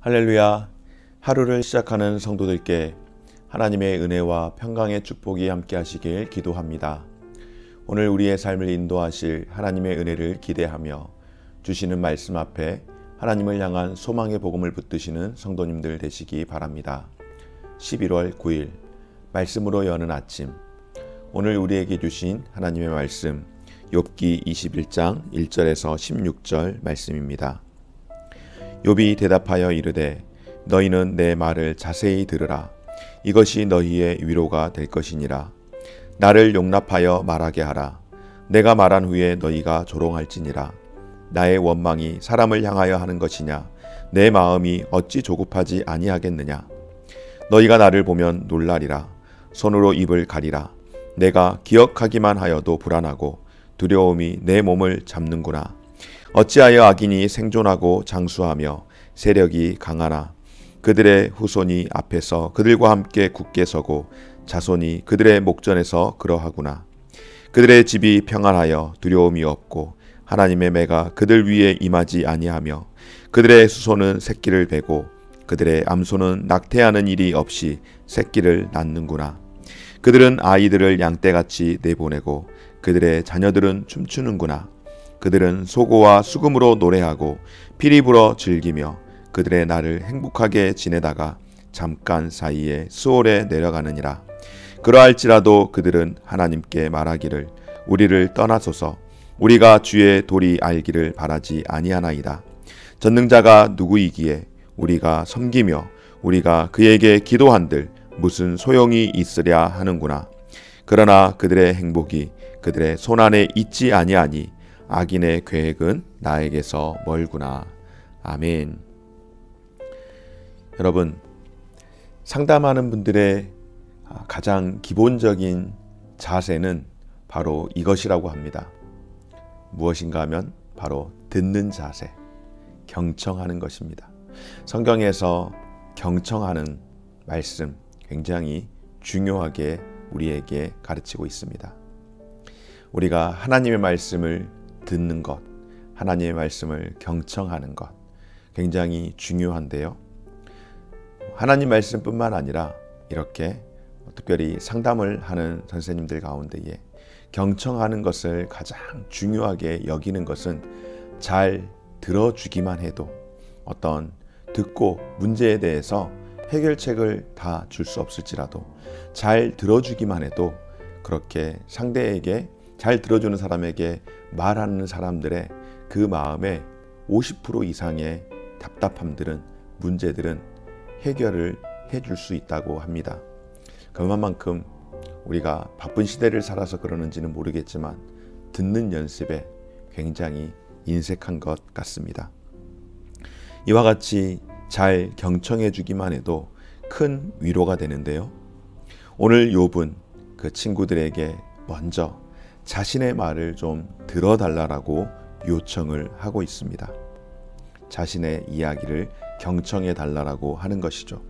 할렐루야. 하루를 시작하는 성도들께 하나님의 은혜와 평강의 축복이 함께 하시길 기도합니다. 오늘 우리의 삶을 인도하실 하나님의 은혜를 기대하며 주시는 말씀 앞에 하나님을 향한 소망의 복음을 붙드시는 성도님들 되시기 바랍니다. 11월 9일 말씀으로 여는 아침, 오늘 우리에게 주신 하나님의 말씀 욥기 21장 1절에서 16절 말씀입니다. 욥이 대답하여 이르되 너희는 내 말을 자세히 들으라. 이것이 너희의 위로가 될 것이니라. 나를 용납하여 말하게 하라. 내가 말한 후에 너희가 조롱할지니라. 나의 원망이 사람을 향하여 하는 것이냐? 내 마음이 어찌 조급하지 아니하겠느냐? 너희가 나를 보면 놀라리라. 손으로 입을 가리라. 내가 기억하기만 하여도 불안하고 두려움이 내 몸을 잡는구나. 어찌하여 악인이 생존하고 장수하며 세력이 강하나? 그들의 후손이 앞에서 그들과 함께 굳게 서고 자손이 그들의 목전에서 그러하구나. 그들의 집이 평안하여 두려움이 없고 하나님의 매가 그들 위에 임하지 아니하며 그들의 수소는 새끼를 베고 그들의 암소는 낙태하는 일이 없이 새끼를 낳는구나. 그들은 아이들을 양떼같이 내보내고 그들의 자녀들은 춤추는구나. 그들은 소고와 수금으로 노래하고 피리 불어 즐기며 그들의 날을 행복하게 지내다가 잠깐 사이에 수월에 내려가느니라. 그러할지라도 그들은 하나님께 말하기를 우리를 떠나소서. 우리가 주의 도리 알기를 바라지 아니하나이다. 전능자가 누구이기에 우리가 섬기며 우리가 그에게 기도한들 무슨 소용이 있으랴 하는구나. 그러나 그들의 행복이 그들의 손안에 있지 아니하니 악인의 계획은 나에게서 멀구나. 아멘. 여러분, 상담하는 분들의 가장 기본적인 자세는 바로 이것이라고 합니다. 무엇인가 하면 바로 듣는 자세, 경청하는 것입니다. 성경에서 경청하는 말씀 굉장히 중요하게 우리에게 가르치고 있습니다. 우리가 하나님의 말씀을 듣는 것, 하나님의 말씀을 경청하는 것 굉장히 중요한데요. 하나님 말씀뿐만 아니라 이렇게 특별히 상담을 하는 선생님들 가운데에 경청하는 것을 가장 중요하게 여기는 것은 잘 들어주기만 해도 어떤 듣고 문제에 대해서 해결책을 다 줄 수 없을지라도 잘 들어주기만 해도 그렇게 상대에게 잘 들어주는 사람에게 말하는 사람들의 그 마음의 50% 이상의 답답함들은 문제들은 해결을 해줄 수 있다고 합니다. 그만큼 우리가 바쁜 시대를 살아서 그러는지는 모르겠지만 듣는 연습에 굉장히 인색한 것 같습니다. 이와 같이 잘 경청해 주기만 해도 큰 위로가 되는데요. 오늘 욥은 그 친구들에게 먼저 자신의 말을 좀 들어달라고 요청을 하고 있습니다. 자신의 이야기를 경청해 달라고 하는 것이죠.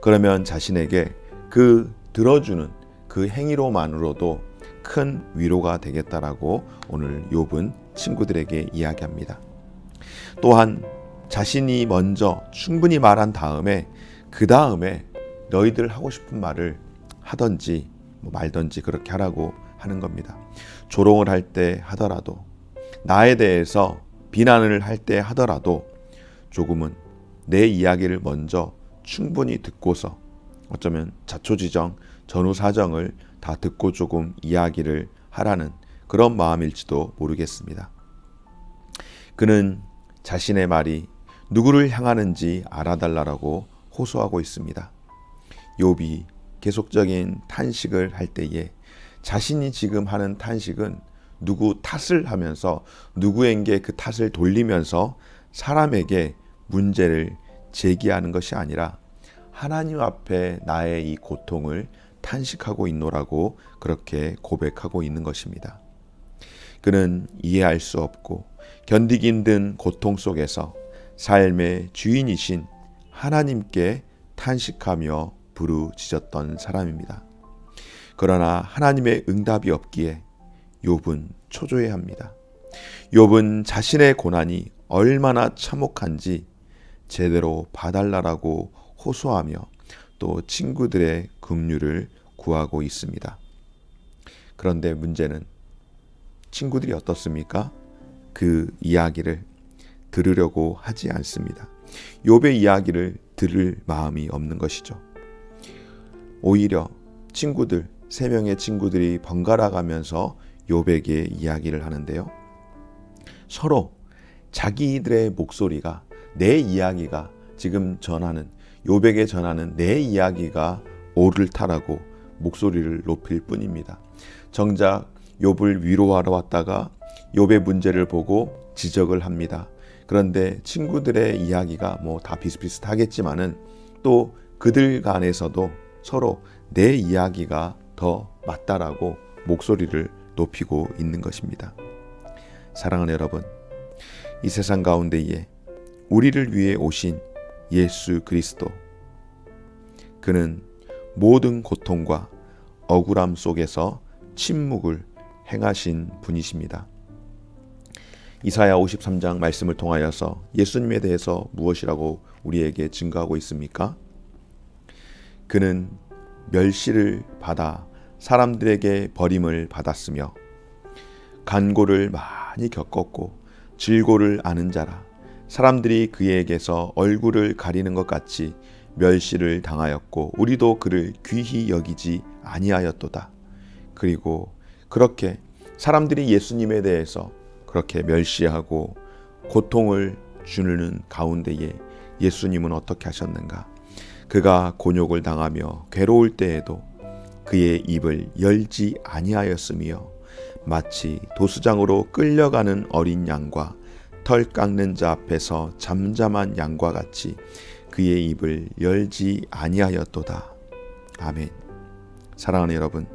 그러면 자신에게 그 들어주는 그 행위로만으로도 큰 위로가 되겠다라고 오늘 욥은 친구들에게 이야기합니다. 또한 자신이 먼저 충분히 말한 다음에 그 다음에 너희들 하고 싶은 말을 하든지 말든지 그렇게 하라고 하는 겁니다. 조롱을 할 때 하더라도 나에 대해서 비난을 할 때 하더라도 조금은 내 이야기를 먼저 충분히 듣고서 어쩌면 자초지정 전후사정을 다 듣고 조금 이야기를 하라는 그런 마음일지도 모르겠습니다. 그는 자신의 말이 누구를 향하는지 알아달라고 호소하고 있습니다. 욥이 계속적인 탄식을 할 때에 자신이 지금 하는 탄식은 누구 탓을 하면서 누구에게 그 탓을 돌리면서 사람에게 문제를 제기하는 것이 아니라 하나님 앞에 나의 이 고통을 탄식하고 있노라고 그렇게 고백하고 있는 것입니다. 그는 이해할 수 없고 견디기 힘든 고통 속에서 삶의 주인이신 하나님께 탄식하며 부르짖었던 사람입니다. 그러나 하나님의 응답이 없기에 욥은 초조해합니다. 욥은 자신의 고난이 얼마나 참혹한지 제대로 봐달라고 호소하며 또 친구들의 긍휼을 구하고 있습니다. 그런데 문제는 친구들이 어떻습니까? 그 이야기를 들으려고 하지 않습니다. 욥의 이야기를 들을 마음이 없는 것이죠. 오히려 친구들, 3명의 친구들이 번갈아 가면서 욥에게 이야기를 하는데요. 서로 자기들의 목소리가, 내 이야기가 지금 전하는, 욥에게 전하는 내 이야기가 옳다라고 목소리를 높일 뿐입니다. 정작 욥을 위로하러 왔다가 욥의 문제를 보고 지적을 합니다. 그런데 친구들의 이야기가 다 비슷비슷하겠지만은 또 그들 간에서도 서로 내 이야기가 더 맞다라고 목소리를 높이고 있는 것입니다. 사랑하는 여러분, 이 세상 가운데에 우리를 위해 오신 예수 그리스도, 그는 모든 고통과 억울함 속에서 침묵을 행하신 분이십니다. 이사야 53장 말씀을 통하여서 예수님에 대해서 무엇이라고 우리에게 증거하고 있습니까? 그는 멸시를 받아 사람들에게 버림을 받았으며 간고를 많이 겪었고 질고를 아는 자라 사람들이 그에게서 얼굴을 가리는 것 같이 멸시를 당하였고 우리도 그를 귀히 여기지 아니하였도다. 그리고 그렇게 사람들이 예수님에 대해서 그렇게 멸시하고 고통을 주는 가운데에 예수님은 어떻게 하셨는가? 그가 곤욕을 당하며 괴로울 때에도 그의 입을 열지 아니하였으며 마치 도수장으로 끌려가는 어린 양과 털 깎는 자 앞에서 잠잠한 양과 같이 그의 입을 열지 아니하였도다. 아멘. 사랑하는 여러분,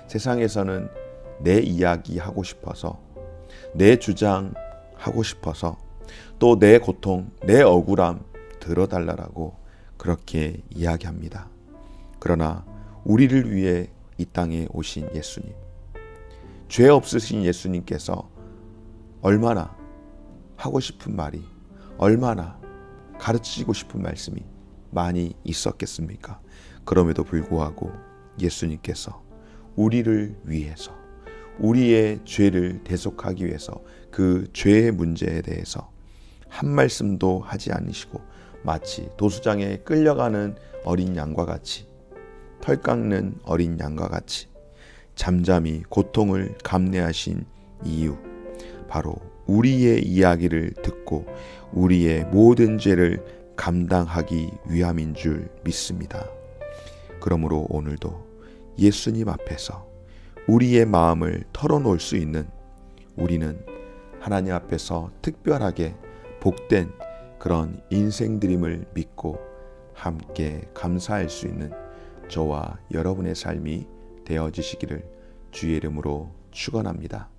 세상에서는 내 이야기 하고 싶어서, 내 주장 하고 싶어서, 또 내 고통, 내 억울함 들어달라고 그렇게 이야기합니다. 그러나 우리를 위해 이 땅에 오신 예수님, 죄 없으신 예수님께서 얼마나 하고 싶은 말이, 얼마나 가르치고 싶은 말씀이 많이 있었겠습니까? 그럼에도 불구하고 예수님께서 우리를 위해서, 우리의 죄를 대속하기 위해서 그 죄의 문제에 대해서 한 말씀도 하지 않으시고 마치 도수장에 끌려가는 어린 양과 같이, 털 깎는 어린 양과 같이 잠잠히 고통을 감내하신 이유, 바로 우리의 이야기를 듣고 우리의 모든 죄를 감당하기 위함인 줄 믿습니다. 그러므로 오늘도 예수님 앞에서 우리의 마음을 털어놓을 수 있는, 우리는 하나님 앞에서 특별하게 복된 그런 인생드림을 믿고 함께 감사할 수 있는 저와 여러분의 삶이 되어지시기를 주의 이름으로 축원합니다.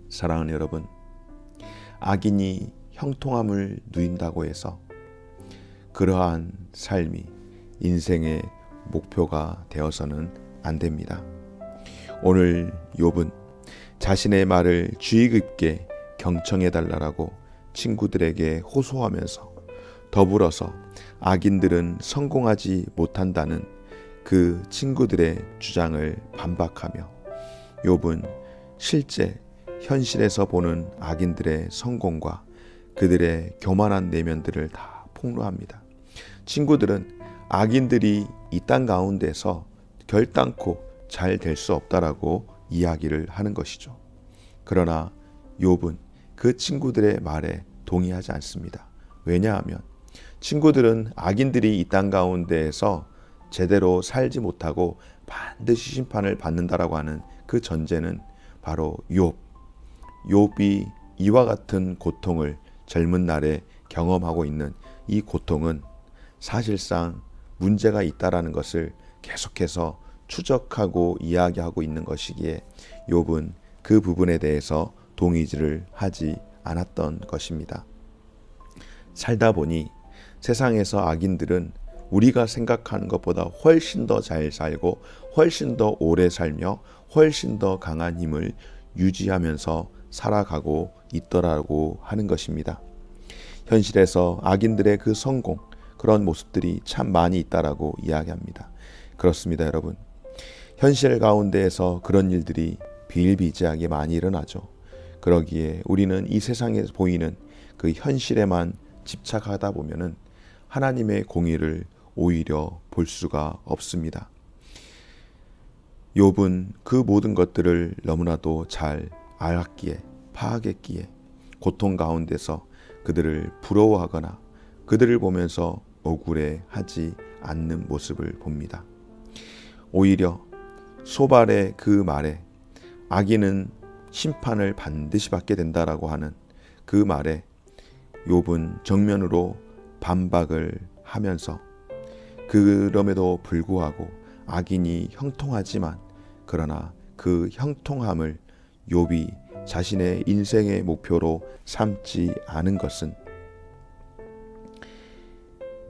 사랑하는 여러분, 악인이 형통함을 누린다고 해서 그러한 삶이 인생의 목표가 되어서는 안 됩니다. 오늘 욥은 자신의 말을 주의 깊게 경청해달라고 친구들에게 호소하면서 더불어서 악인들은 성공하지 못한다는 그 친구들의 주장을 반박하며 욥은 실제 현실에서 보는 악인들의 성공과 그들의 교만한 내면들을 다 폭로합니다. 친구들은 악인들이 이 땅 가운데서 결단코 잘 될 수 없다라고 이야기를 하는 것이죠. 그러나 욥은 그 친구들의 말에 동의하지 않습니다. 왜냐하면 친구들은 악인들이 이 땅 가운데에서 제대로 살지 못하고 반드시 심판을 받는다라고 하는 그 전제는 바로 욥이 이와 같은 고통을 젊은 날에 경험하고 있는 이 고통은 사실상 문제가 있다라는 것을 계속해서 추적하고 이야기하고 있는 것이기에 욥은 그 부분에 대해서 동의를 하지 않았던 것입니다. 살다 보니 세상에서 악인들은 우리가 생각하는 것보다 훨씬 더 잘 살고 훨씬 더 오래 살며 훨씬 더 강한 힘을 유지하면서 살아가고 있더라고 하는 것입니다. 현실에서 악인들의 그 성공, 그런 모습들이 참 많이 있다라고 이야기합니다. 그렇습니다, 여러분. 현실 가운데에서 그런 일들이 비일비재하게 많이 일어나죠. 그러기에 우리는 이 세상에 보이는 그 현실에만 집착하다 보면은 하나님의 공의를 오히려 볼 수가 없습니다. 욥은 그 모든 것들을 너무나도 잘 알았기에, 파악했기에 고통 가운데서 그들을 부러워하거나 그들을 보면서 억울해하지 않는 모습을 봅니다. 오히려 소발의 그 말에 악인은 심판을 반드시 받게 된다라고 하는 그 말에 욥은 정면으로 반박을 하면서 그럼에도 불구하고 악인이 형통하지만 그러나 그 형통함을 욥이 자신의 인생의 목표로 삼지 않은 것은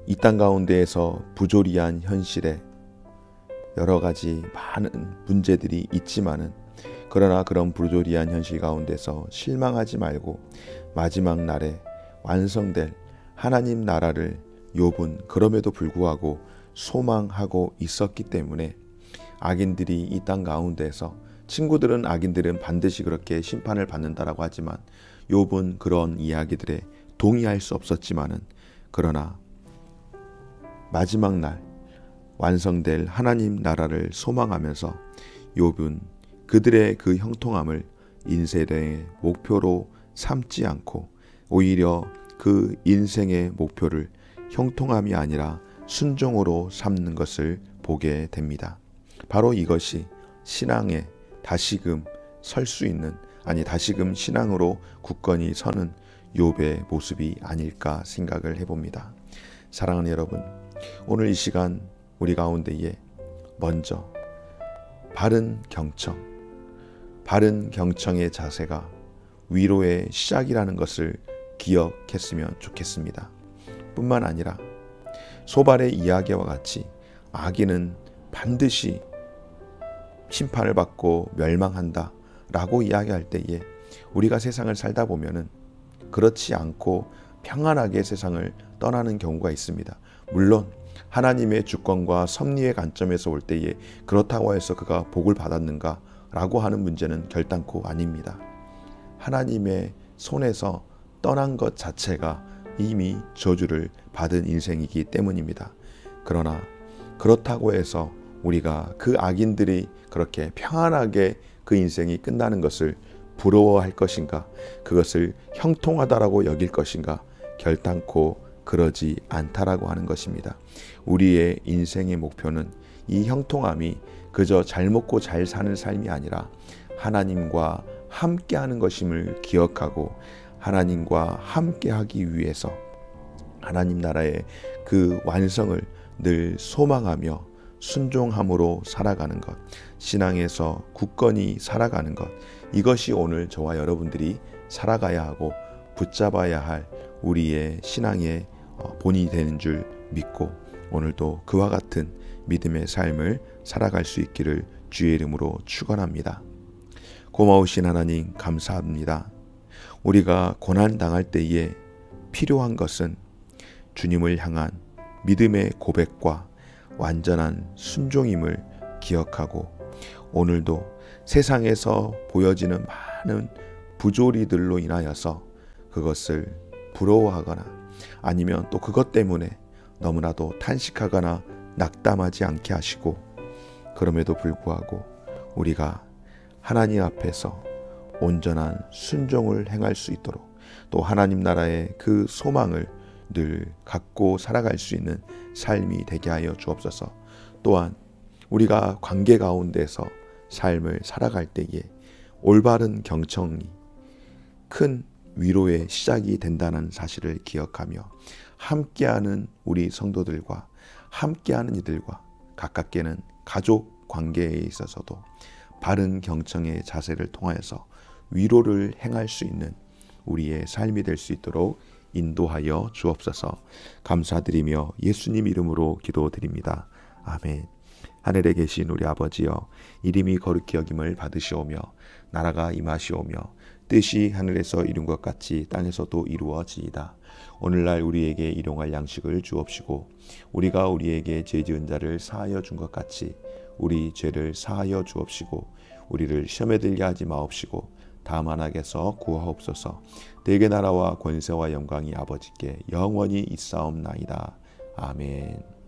이 땅 가운데에서 부조리한 현실에 여러 가지 많은 문제들이 있지만은 그러나 그런 부조리한 현실 가운데서 실망하지 말고 마지막 날에 완성될 하나님 나라를 욥은 그럼에도 불구하고 소망하고 있었기 때문에 악인들이 이 땅 가운데서 친구들은 악인들은 반드시 그렇게 심판을 받는다라고 하지만 욥은 그런 이야기들에 동의할 수 없었지만은 그러나 마지막 날 완성될 하나님 나라를 소망하면서 욥은 그들의 그 형통함을 인생의 목표로 삼지 않고 오히려 그 인생의 목표를 형통함이 아니라 순종으로 삼는 것을 보게 됩니다. 바로 이것이 신앙에 다시금 설 수 있는, 아니 다시금 신앙으로 굳건히 서는 욥의 모습이 아닐까 생각을 해봅니다. 사랑하는 여러분, 오늘 이 시간 우리 가운데에 먼저 바른 경청의 자세가 위로의 시작이라는 것을 기억했으면 좋겠습니다. 뿐만 아니라 소발의 이야기와 같이 악인은 반드시 심판을 받고 멸망한다 라고 이야기할 때에 우리가 세상을 살다 보면은 그렇지 않고 평안하게 세상을 떠나는 경우가 있습니다. 물론 하나님의 주권과 섭리의 관점에서 올 때에 그렇다고 해서 그가 복을 받았는가 라고 하는 문제는 결단코 아닙니다. 하나님의 손에서 떠난 것 자체가 이미 저주를 받은 인생이기 때문입니다. 그러나 그렇다고 해서 우리가 그 악인들이 그렇게 평안하게 그 인생이 끝나는 것을 부러워할 것인가, 그것을 형통하다라고 여길 것인가, 결단코 그러지 않다라고 하는 것입니다. 우리의 인생의 목표는 이 형통함이 그저 잘 먹고 잘 사는 삶이 아니라 하나님과 함께하는 것임을 기억하고 하나님과 함께하기 위해서 하나님 나라의 그 완성을 늘 소망하며 순종함으로 살아가는 것, 신앙에서 굳건히 살아가는 것, 이것이 오늘 저와 여러분들이 살아가야 하고 붙잡아야 할 우리의 신앙의 본이 되는 줄 믿고 오늘도 그와 같은 믿음의 삶을 살아갈 수 있기를 주의 이름으로 축원합니다. 고마우신 하나님 감사합니다. 우리가 고난당할 때에 필요한 것은 주님을 향한 믿음의 고백과 완전한 순종임을 기억하고 오늘도 세상에서 보여지는 많은 부조리들로 인하여서 그것을 부러워하거나 아니면 또 그것 때문에 너무나도 탄식하거나 낙담하지 않게 하시고 그럼에도 불구하고 우리가 하나님 앞에서 온전한 순종을 행할 수 있도록 또 하나님 나라의 그 소망을 늘 갖고 살아갈 수 있는 삶이 되게 하여 주옵소서. 또한 우리가 관계 가운데서 삶을 살아갈 때에 올바른 경청이 큰 위로의 시작이 된다는 사실을 기억하며 함께하는 우리 성도들과 함께하는 이들과 가깝게는 가족 관계에 있어서도 바른 경청의 자세를 통하여서 위로를 행할 수 있는 우리의 삶이 될 수 있도록 인도하여 주옵소서. 감사드리며 예수님 이름으로 기도드립니다. 아멘. 하늘에 계신 우리 아버지여, 이름이 거룩히 여김을 받으시오며 나라가 임하시오며 뜻이 하늘에서 이룬 것 같이 땅에서도 이루어지이다. 오늘날 우리에게 일용할 양식을 주옵시고 우리가 우리에게 죄 지은 자를 사하여 준 것 같이 우리 죄를 사하여 주옵시고 우리를 시험에 들게 하지 마옵시고 다만 악에서 구하옵소서. 대개 나라와 권세와 영광이 아버지께 영원히 있사옵나이다. 아멘.